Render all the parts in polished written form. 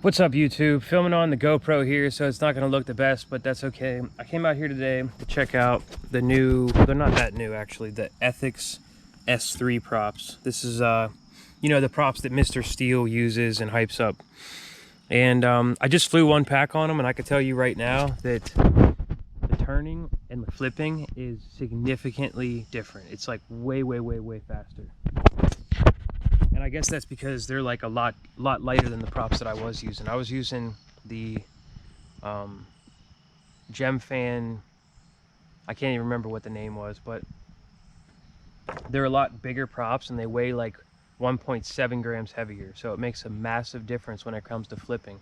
What's up, YouTube? Filming on the GoPro here, so it's not going to look the best, but that's okay. I came out here today to check out the new, they're not that new actually, the Ethix S3 props. This is, you know, the props that Mr. Steele uses and hypes up. And I just flew one pack on them, and I can tell you right now that the turning and the flipping is significantly different. It's like way faster. And I guess that's because they're like a lot lighter than the props that I was using. I was using the Gem Fan, I can't even remember what the name was, but they're a lot bigger props and they weigh like 1.7 grams heavier. So it makes a massive difference when it comes to flipping.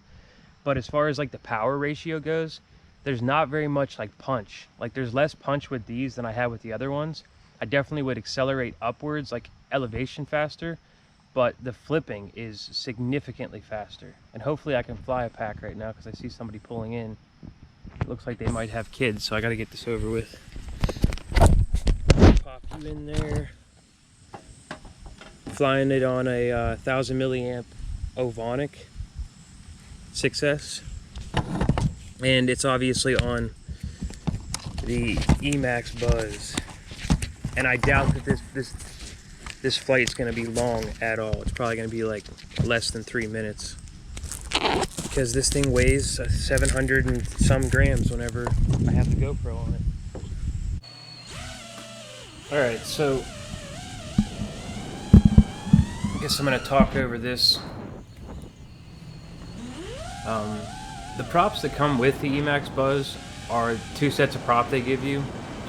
But as far as like the power ratio goes, there's not very much like punch. Like there's less punch with these than I had with the other ones. I definitely would accelerate upwards, like elevation faster, but the flipping is significantly faster. And hopefully I can fly a pack right now because I see somebody pulling in. It looks like they might have kids, so I got to get this over with. Pop you in there. Flying it on a 1000 milliamp Ovonic 6S. And it's obviously on the Emaz Buzz. And I doubt that this flight's going to be long at all. It's probably going to be like less than 3 minutes. Because this thing weighs 700 and some grams whenever I have the GoPro on it. Alright, so I guess I'm going to talk over this. The props that come with the Emaz Buzz are two sets of prop they give you.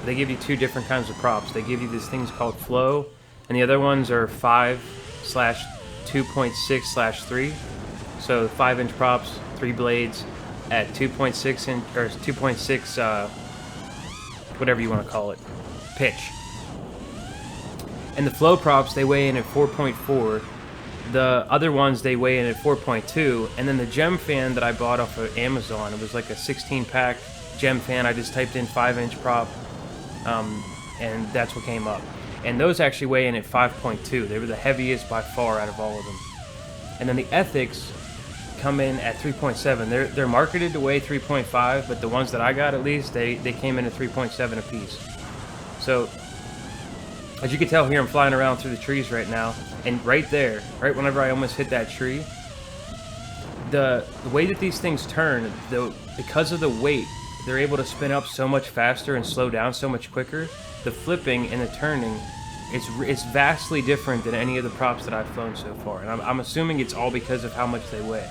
They give you two different kinds of props. They give you these things called flow, and the other ones are 5/2.6/3. So 5-inch props, 3 blades at 2.6 inch or 2.6, whatever you want to call it, pitch. And the flow props, they weigh in at 4.4. The other ones, they weigh in at 4.2. And then the Gem Fan that I bought off of Amazon, it was like a 16-pack Gem Fan. I just typed in 5-inch prop, and that's what came up. And those actually weigh in at 5.2. They were the heaviest by far out of all of them. And then the Ethix come in at 3.7. They're marketed to weigh 3.5, but the ones that I got, at least, they came in at 3.7 a piece. So as you can tell here, I'm flying around through the trees right now, and right there, right whenever I almost hit that tree, the way that these things turn, because of the weight, they're able to spin up so much faster and slow down so much quicker. The flipping and the turning, it's vastly different than any of the props that I've flown so far. And I'm assuming it's all because of how much they weigh.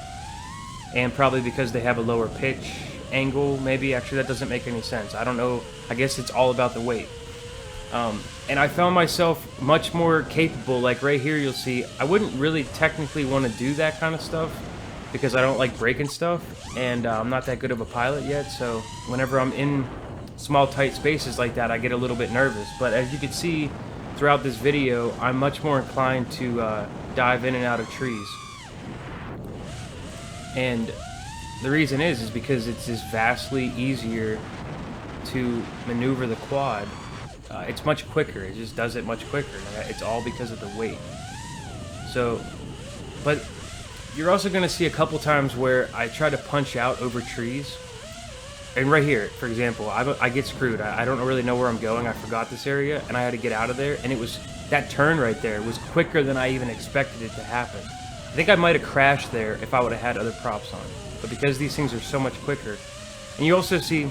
And probably because they have a lower pitch angle, maybe. Actually, that doesn't make any sense. I don't know. I guess it's all about the weight. And I found myself much more capable. Like right here, you'll see, I wouldn't really technically want to do that kind of stuff because I don't like breaking stuff. And I'm not that good of a pilot yet. So whenever I'm in small, tight spaces like that, I get a little bit nervous. But as you can see throughout this video, I'm much more inclined to dive in and out of trees. And the reason is because it's just vastly easier to maneuver the quad. It's much quicker. It just does it much quicker. It's all because of the weight. So, but you're also going to see a couple times where I try to punch out over trees. And right here, for example, I get screwed. I don't really know where I'm going. I forgot this area, and I had to get out of there. And it was, that turn right there was quicker than I even expected it to happen. I think I might have crashed there if I would have had other props on. But because these things are so much quicker. And you also see,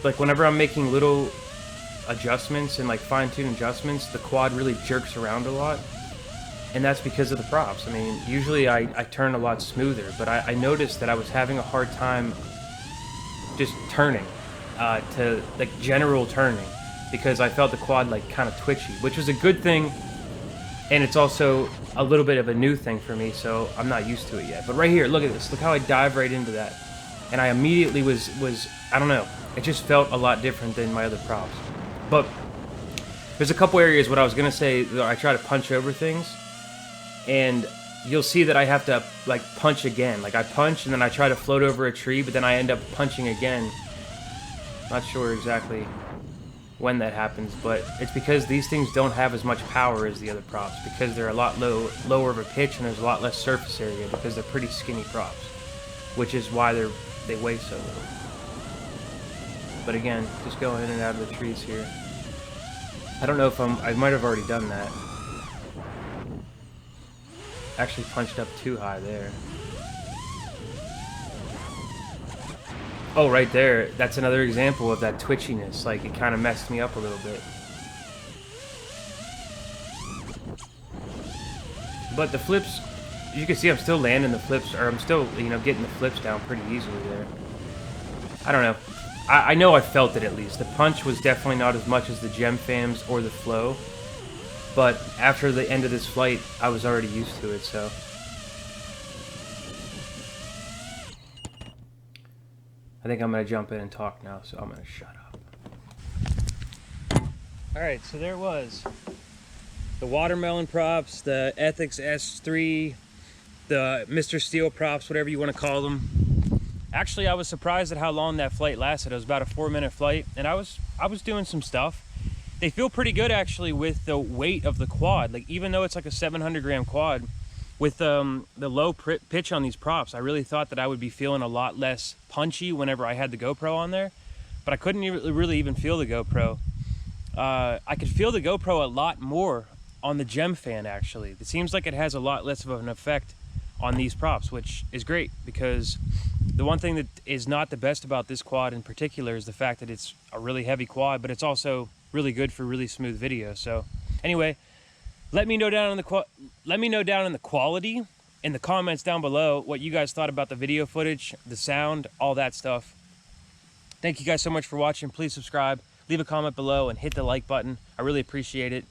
like whenever I'm making little adjustments and like fine-tune adjustments, the quad really jerks around a lot. And that's because of the props. I mean, usually I turn a lot smoother, but I noticed that I was having a hard time just turning, to like general turning, because I felt the quad like kind of twitchy, which was a good thing, and it's also a little bit of a new thing for me, so I'm not used to it yet. But right here, look at this. Look how I dive right into that, and I immediately was I don't know. It just felt a lot different than my other props. But there's a couple areas what I was gonna say that I try to punch over things, and you'll see that I have to like punch again. Like I punch and then I try to float over a tree, but then I end up punching again. Not sure exactly when that happens, but it's because these things don't have as much power as the other props, because they're a lot lower of a pitch and there's a lot less surface area, because they're pretty skinny props, which is why they weigh so little. But again, just go in and out of the trees here. I don't know if I might have already done that. Actually punched up too high there. Oh, right there. That's another example of that twitchiness. Like, it kind of messed me up a little bit. But the flips, you can see I'm still landing the flips, or I'm still, you know, getting the flips down pretty easily there. I don't know. I know I felt it at least. The punch was definitely not as much as the gem fams or the flow. But after the end of this flight, I was already used to it, so... I think I'm going to jump in and talk now, so I'm going to shut up. Alright, so there it was. The watermelon props, the Ethix S3, the Mr. Steele props, whatever you want to call them. Actually, I was surprised at how long that flight lasted. It was about a 4-minute flight, and I was doing some stuff. They feel pretty good, actually, with the weight of the quad. Like, even though it's like a 700-gram quad, with the low pitch on these props, I really thought that I would be feeling a lot less punchy whenever I had the GoPro on there, but I couldn't really even feel the GoPro. I could feel the GoPro a lot more on the gem fan, actually. It seems like it has a lot less of an effect on these props, which is great, because the one thing that is not the best about this quad in particular is the fact that it's a really heavy quad, but it's also really good for really smooth video. So anyway, let me know down in the quality in the comments down below what you guys thought about the video footage, the sound, all that stuff. Thank you guys so much for watching. Please subscribe, leave a comment below, and hit the like button. I really appreciate it.